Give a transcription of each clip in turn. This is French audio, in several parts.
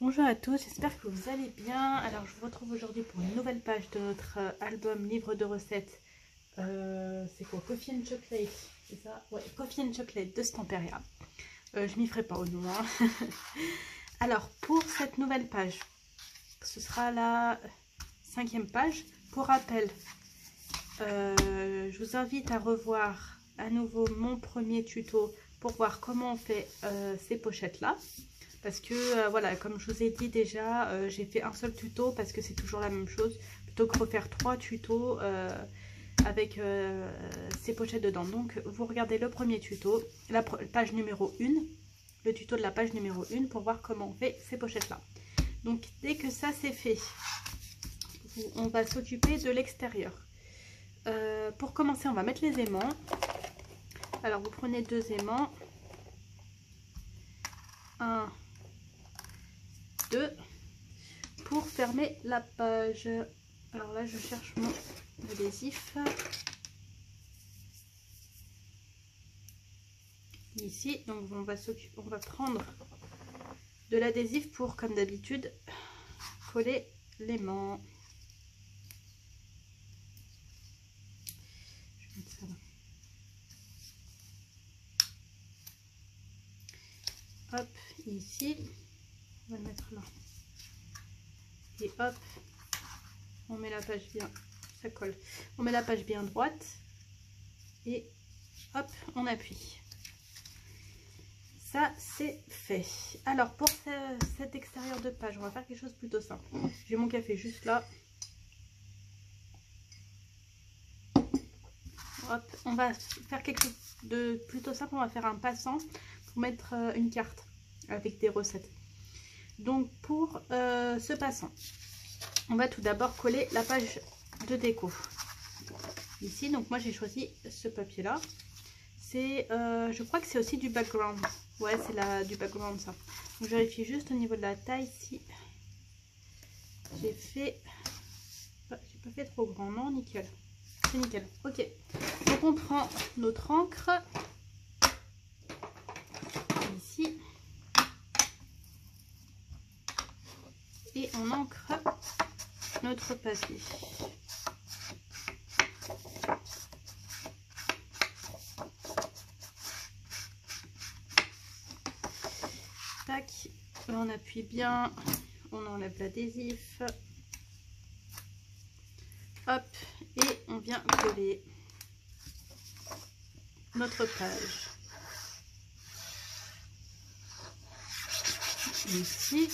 Bonjour à tous, j'espère que vous allez bien. Alors je vous retrouve aujourd'hui pour une nouvelle page de notre album livre de recettes. C'est quoi? Coffee and Chocolate, c'est ça? Ouais, Coffee and Chocolate de Stamperia. Je m'y ferai pas au nom. Hein. Alors pour cette nouvelle page, ce sera la 5e page. Pour rappel, je vous invite à revoir à nouveau mon premier tuto pour voir comment on fait ces pochettes là. Parce que voilà, comme je vous ai dit déjà, j'ai fait un seul tuto parce que c'est toujours la même chose, plutôt que refaire 3 tutos avec ces pochettes dedans. Donc vous regardez le premier tuto, la page numéro 1, le tuto de la page numéro 1 pour voir comment on fait ces pochettes là. Donc dès que ça c'est fait, on va s'occuper de l'extérieur. Pour commencer, on va mettre les aimants. Alors vous prenez 2 aimants, 1, 2, pour fermer la page. Alors là je cherche mon adhésif ici, donc on va prendre de l'adhésif pour, comme d'habitude, coller l'aimant. Je vais mettre ça là. Hop, ici on va le mettre là et hop, on met la page bien, ça colle, on met la page bien droite et hop, on appuie. Ça c'est fait. Alors pour cet extérieur de page, on va faire quelque chose de plutôt simple. J'ai mon café juste là. Hop, on va faire quelque chose de plutôt simple. On va faire un passant pour mettre une carte avec des recettes. Donc pour ce passant, on va tout d'abord coller la page de déco. Ici, donc moi j'ai choisi ce papier là. C'est, je crois que c'est aussi du background. Ouais, c'est du background ça. Donc je vérifie juste au niveau de la taille si j'ai pas fait trop grand. Non, nickel. C'est nickel. Ok. Donc on prend notre encre ici et on encre notre papier. Tac, on appuie bien, on enlève l'adhésif. Hop, et on vient coller notre page. Ici.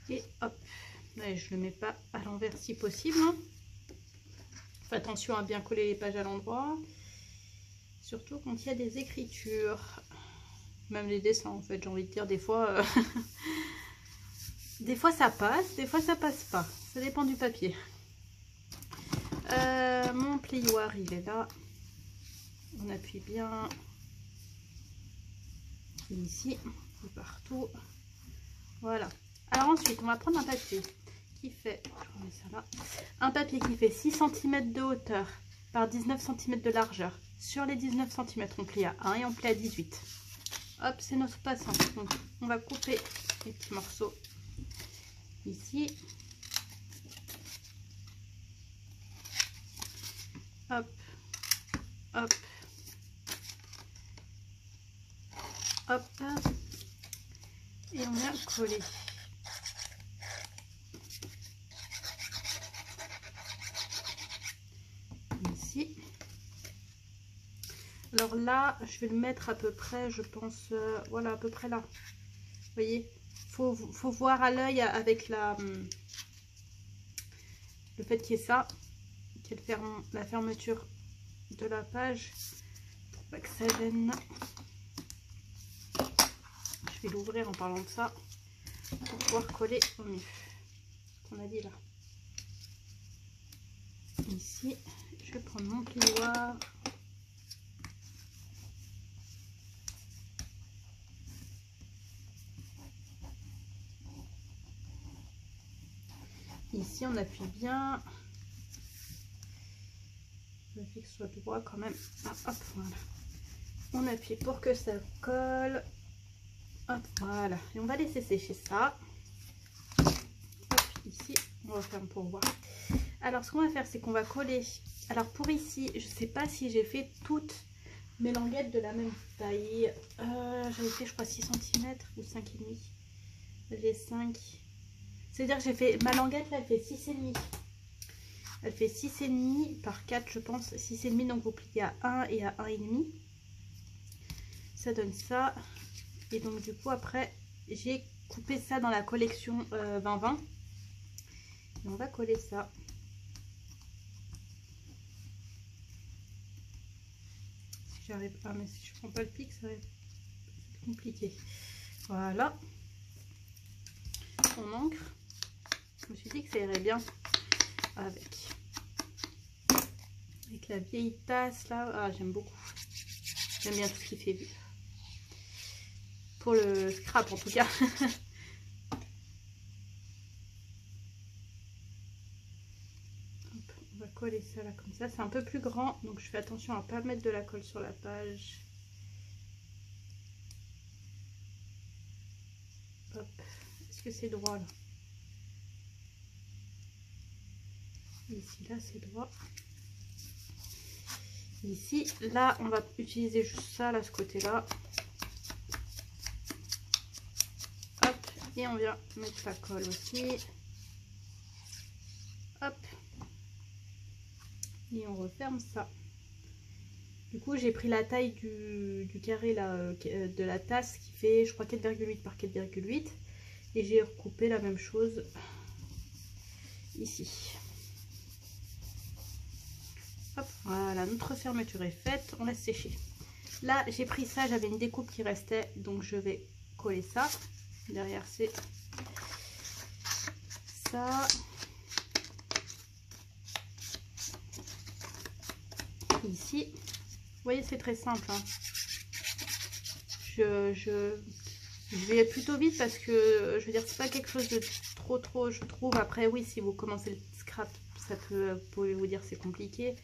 Et hop, là, je ne le mets pas à l'envers si possible. Faites attention à bien coller les pages à l'endroit. Surtout quand il y a des écritures. Même les dessins en fait, j'ai envie de dire, des fois... des fois ça passe, des fois ça passe pas. Ça dépend du papier. Mon plioir, il est là. On appuie bien. Ici, et partout. Voilà. Alors ensuite, on va prendre un papier qui fait, je remets ça là, un papier qui fait 6 cm de hauteur par 19 cm de largeur. Sur les 19 cm, on plie à 1 et on plie à 18. Hop, c'est notre passant. Donc, on va couper les petits morceaux ici. Hop, hop, hop. Et on vient coller. Ici. Alors là, je vais le mettre à peu près, je pense, voilà, à peu près là. Vous voyez, faut voir à l'œil avec le fait qu'il y ait ça, qu'il y ait la fermeture de la page, pour pas que ça gêne. Je vais l'ouvrir en parlant de ça, pour pouvoir coller au mieux. Ce qu'on a dit là. Ici, je vais prendre mon plioir. Ici, on appuie bien. Je vérifie que ce soit droit quand même. Ah, hop, voilà. On appuie pour que ça colle. Hop, voilà. Et on va laisser sécher ça. Hop, ici, on va faire pour voir. Alors, ce qu'on va faire, c'est qu'on va coller. Alors, pour ici, je sais pas si j'ai fait toutes mes languettes de la même taille. J'avais fait, je crois, 6 cm ou 5,5. J'ai 5. C'est-à-dire que j'ai fait... Ma languette, là, elle fait 6,5. Elle fait 6,5 par 4, je pense. 6,5, donc vous pliez à 1 et à 1,5. Ça donne ça. Et donc, du coup, après, j'ai coupé ça dans la collection 2020. Et on va coller ça. Si j'arrive... Ah, mais si je prends pas le pic, ça va être compliqué. Voilà. On encre. Je me suis dit que ça irait bien avec la vieille tasse là. Ah, j'aime beaucoup. J'aime bien tout ce qui fait vue. Pour le scrap en tout cas. Hop, on va coller ça là comme ça. C'est un peu plus grand, donc je fais attention à ne pas mettre de la colle sur la page. Hop. Est-ce que c'est droit là? Ici, là, c'est droit. Ici, là, on va utiliser juste ça, là, ce côté-là. Hop, et on vient mettre la colle aussi. Hop. Et on referme ça. Du coup, j'ai pris la taille du carré, là, de la tasse, qui fait, je crois, 4,8 par 4,8. Et j'ai recoupé la même chose ici. Hop, voilà, notre fermeture est faite, on laisse sécher. Là, j'ai pris ça, j'avais une découpe qui restait, donc je vais coller ça. Derrière, c'est ça. Ici, vous voyez, c'est très simple. Hein. Je vais plutôt vite parce que, je veux dire, c'est pas quelque chose de trop, je trouve. Après, oui, si vous commencez le scrap, ça peut, vous pouvez vous dire, c'est compliqué.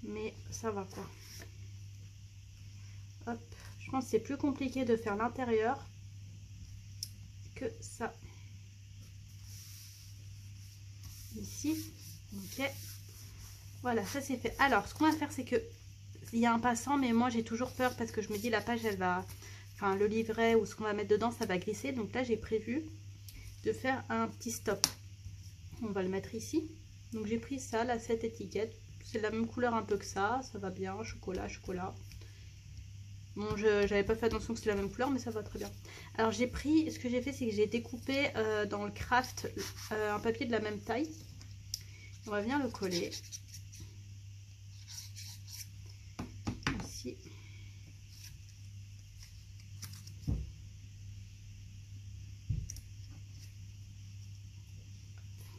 Mais ça va quoi. Hop, je pense que c'est plus compliqué de faire l'intérieur que ça. Ici, ok. Voilà, ça c'est fait. Alors, ce qu'on va faire, c'est que il y a un passant, mais moi j'ai toujours peur parce que je me dis la page, elle va, enfin le livret ou ce qu'on va mettre dedans, ça va glisser. Donc là, j'ai prévu de faire un petit stop. On va le mettre ici. Donc j'ai pris ça, là, cette étiquette. C'est la même couleur un peu que ça va bien, chocolat, chocolat. Bon, j'avais pas fait attention que c'était la même couleur, mais ça va très bien. Alors j'ai pris, ce que j'ai fait, c'est que j'ai découpé dans le craft un papier de la même taille. On va venir le coller. Ici.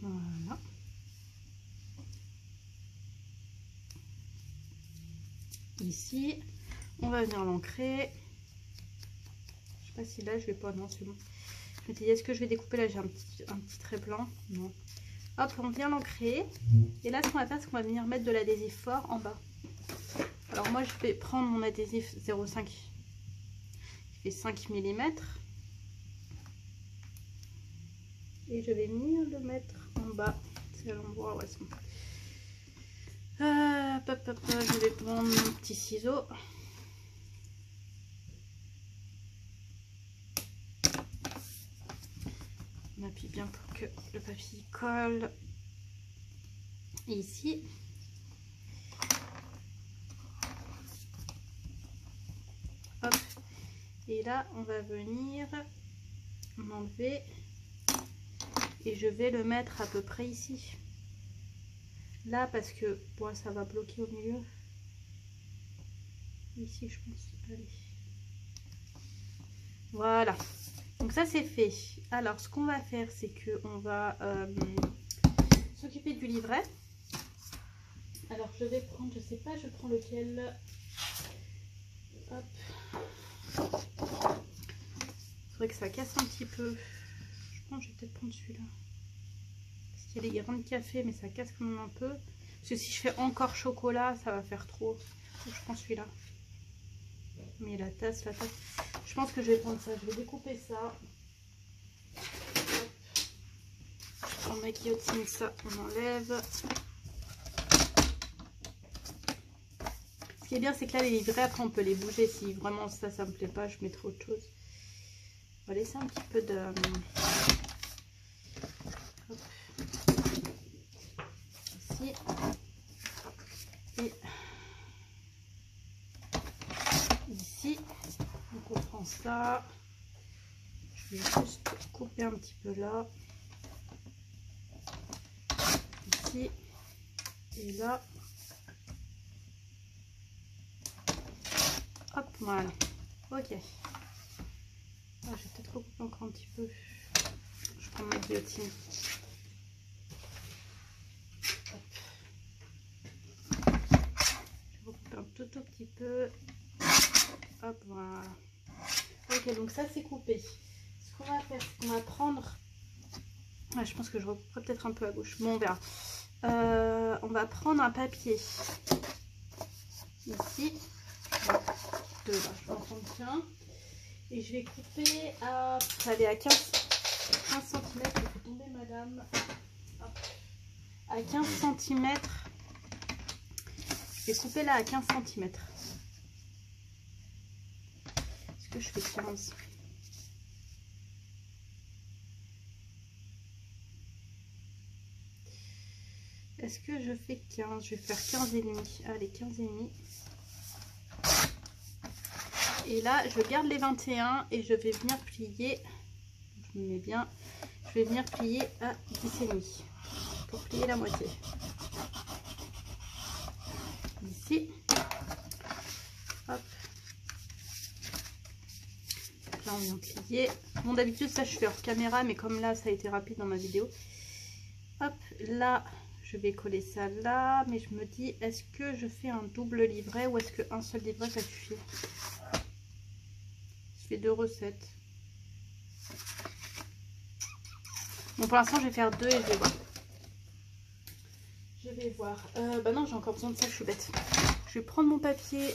Voilà. Ici, on va venir l'ancrer. Je sais pas si là je vais pas, non c'est bon. Je me dis, est-ce que je vais découper là? J'ai un petit trait blanc. Non. Hop, on vient l'ancrer. Et là, ce qu'on va faire, c'est qu'on va venir mettre de l'adhésif fort en bas. Alors moi, je vais prendre mon adhésif 0,5 qui fait 5 mm. Et je vais venir le mettre en bas. C'est à l'endroit où elles sont. Je vais prendre mon petit ciseau. On appuie bien pour que le papier colle. Et ici. Hop. Et là, on va venir m'enlever. Et je vais le mettre à peu près ici. Là, parce que bon, ça va bloquer au milieu. Ici, je pense. Allez. Voilà. Donc ça, c'est fait. Alors, ce qu'on va faire, c'est qu'on va s'occuper du livret. Alors, je vais prendre, je sais pas, je prends lequel. Hop. Il faudrait que ça casse un petit peu. Je pense que je vais peut-être prendre celui-là. Parce qu'il y a les grains de café, mais ça casse quand même un peu. Parce que si je fais encore chocolat, ça va faire trop. Donc, je prends celui-là. Mais la tasse, je pense que je vais prendre ça. Je vais découper ça. Je prends ma guillotine, ça, on enlève. Ce qui est bien, c'est que là, les livrets, après, on peut les bouger. Si vraiment ça me plaît pas, je mettrai autre chose. On va laisser un petit peu de... Hop. Ici. Et ici. Donc, on prend ça. Je vais juste couper un petit peu là. Ici. Et là. Hop, voilà. Ok. Ah, je vais peut-être recouper encore un petit peu. Je prends ma guillotine. Hop. Je recoupe un tout petit peu. Hop, voilà. Ok, donc ça c'est coupé. Ce qu'on va faire, c'est qu'on va prendre... Ah, je pense que je recouperai peut-être un peu à gauche. Bon, on verra. On va prendre un papier. Ici. Deux, là, je vais en prendre qu'un. Et je vais couper à... Allez, à 15 cm. Il faut tomber, madame. Hop. À 15 cm. Je vais couper là à 15 cm. Est-ce que je fais 15? Est-ce que je fais 15? Je vais faire 15 et demi. Allez, 15 et demi. Et là, je garde les 21 et je vais venir plier. Je me mets bien. Je vais venir plier à 10 et demi pour plier la moitié. Ici. Hop. Là, on vient plier. Bon, d'habitude, ça, je fais hors caméra, mais comme là, ça a été rapide dans ma vidéo. Hop, là, je vais coller ça là. Mais je me dis, est-ce que je fais un double livret ou est-ce qu'un seul livret, ça suffit? Je fais 2 recettes. Bon, pour l'instant, je vais faire 2 et je vais voir. Je vais voir. Bah non, j'ai encore besoin de ça, je suis bête. Je vais prendre mon papier.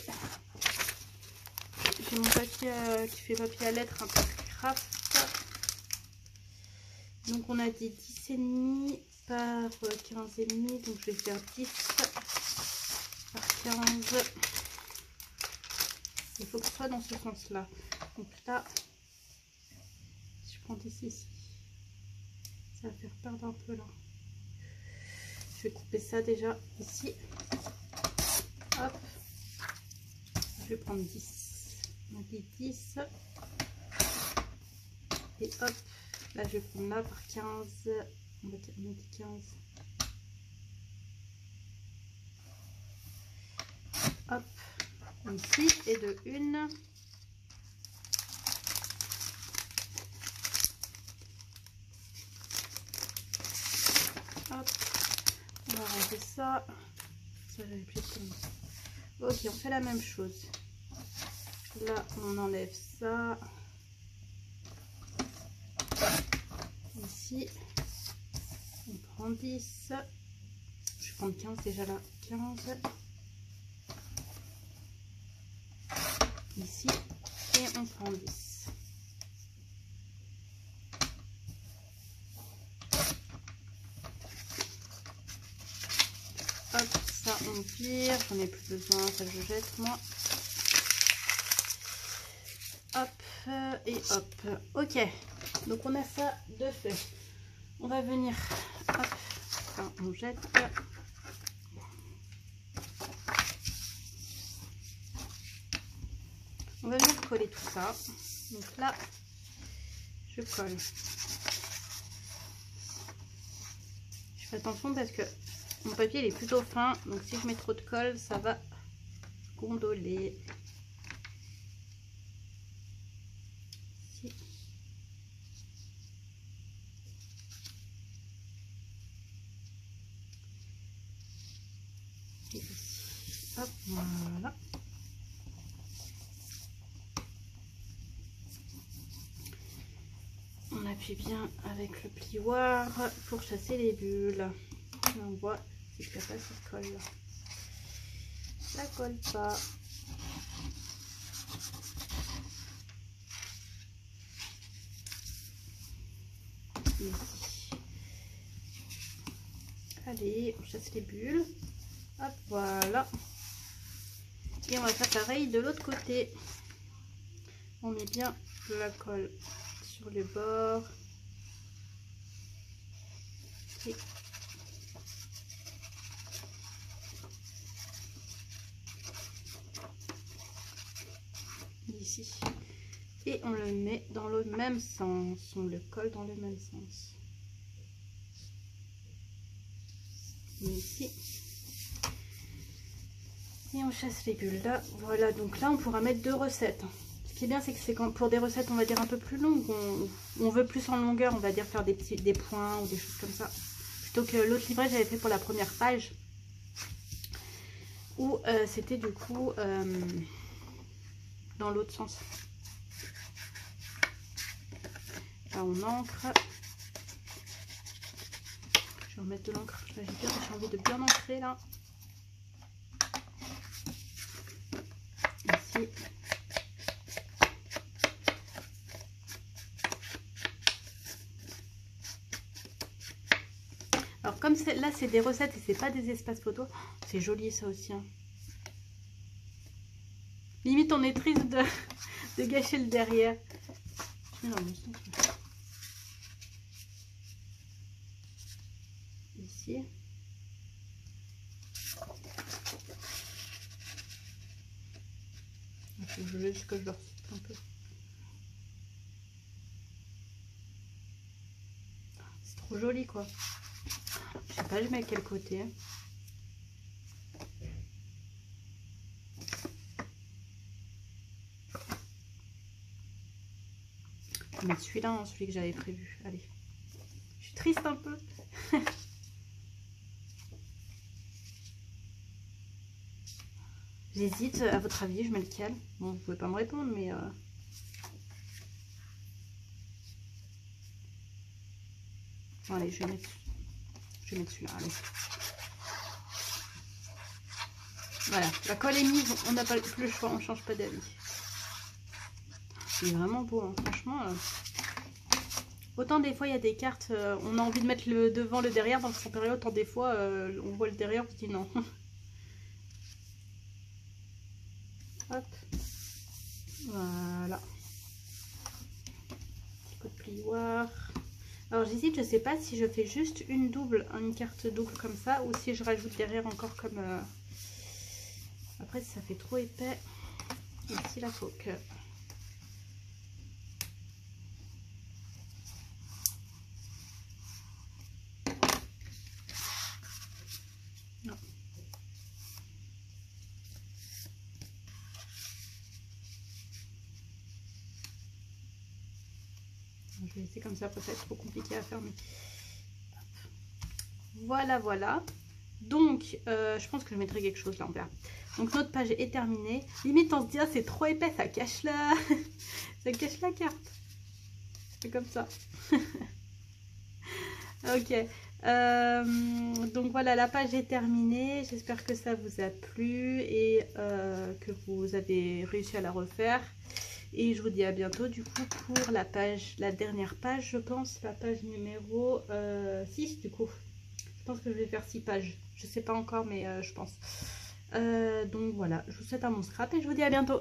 J'ai mon papier qui fait papier à lettres, un peu craft. Donc, on a dit 10,5 par 15,5. Donc, je vais faire 10 par 15. Il faut que ce soit dans ce sens-là. Donc là, si je prends 10 ici, ça va faire perdre un peu là. Je vais couper ça déjà ici. Hop. Je vais prendre 10. On a dit 10. Et hop. Là, je vais prendre là par 15. On va dire 15. Hop. Ici. Et de une. Hop. On va ranger ça. Ça, j'avais plus de temps. Ok, on fait la même chose. Là, on enlève ça. Ici, on prend 10. Je vais prendre 15 déjà là. 15. Ici. Et on prend 10. Hop, ça on vire. J'en ai plus besoin, ça je jette moi. Hop, et hop. Ok, donc on a ça de fait. On va venir, hop, ça on jette. On va venir coller tout ça. Donc là, je colle. Je fais attention parce que mon papier il est plutôt fin. Donc si je mets trop de colle, ça va gondoler. Ici. Et ici. Hop, voilà. On appuie bien avec le plioir pour chasser les bulles. Là, on voit si je ne fais pas cette colle. Ça colle pas. ici. Allez, on chasse les bulles. Hop, voilà. Et on va faire pareil de l'autre côté. On met bien la colle sur les bords. Et ici. Et on le met dans le même sens. On le colle dans le même sens. Et ici. Et on chasse les bulles là. Voilà, donc là on pourra mettre 2 recettes. Ce qui est bien, c'est que c'est pour des recettes, on va dire un peu plus longues, on veut plus en longueur, on va dire faire des points ou des choses comme ça. Plutôt que l'autre livret, j'avais fait pour la première page, où c'était du coup dans l'autre sens. Là, on encre. Je vais remettre de l'encre. J'ai envie de bien ancrer là. Ici. Alors comme là c'est des recettes et c'est pas des espaces photos, c'est joli ça aussi. Hein. Limite on est triste de gâcher le derrière. Ici. Je veux juste que je le ressorte un peu. C'est trop joli quoi. Je sais pas, je mets à quel côté. Je vais mettre celui-là, hein, celui que j'avais prévu. Allez. Je suis triste un peu. J'hésite, à votre avis, je mets lequel? Bon, vous pouvez pas me répondre, mais... Bon, allez, je vais mettre celui-là, allez. Voilà, la colle est mise, on n'a pas plus le choix, on change pas d'avis. C'est vraiment beau, hein, franchement. Autant des fois, il y a des cartes, on a envie de mettre le devant, le derrière dans son période, autant des fois, on voit le derrière, on se dit non. Hop. Voilà. Petit coup de plioir. Alors j'hésite, je sais pas si je fais juste une carte double comme ça, ou si je rajoute derrière encore comme... Après si ça fait trop épais, ici la coque. Non. Je vais laisser comme ça, après ça va être trop compliqué à fermer. Voilà, voilà. Donc, je pense que je mettrai quelque chose là, on verra. Donc, notre page est terminée. Limite, on se dit, ah, c'est trop épais, ça cache ça cache la carte. C'est comme ça. Ok. Donc, voilà, la page est terminée. J'espère que ça vous a plu et que vous avez réussi à la refaire. Et je vous dis à bientôt du coup pour la dernière page, je pense, la page numéro 6 du coup. Je pense que je vais faire 6 pages. Je sais pas encore, mais je pense. Donc voilà, je vous souhaite un bon scrap et je vous dis à bientôt.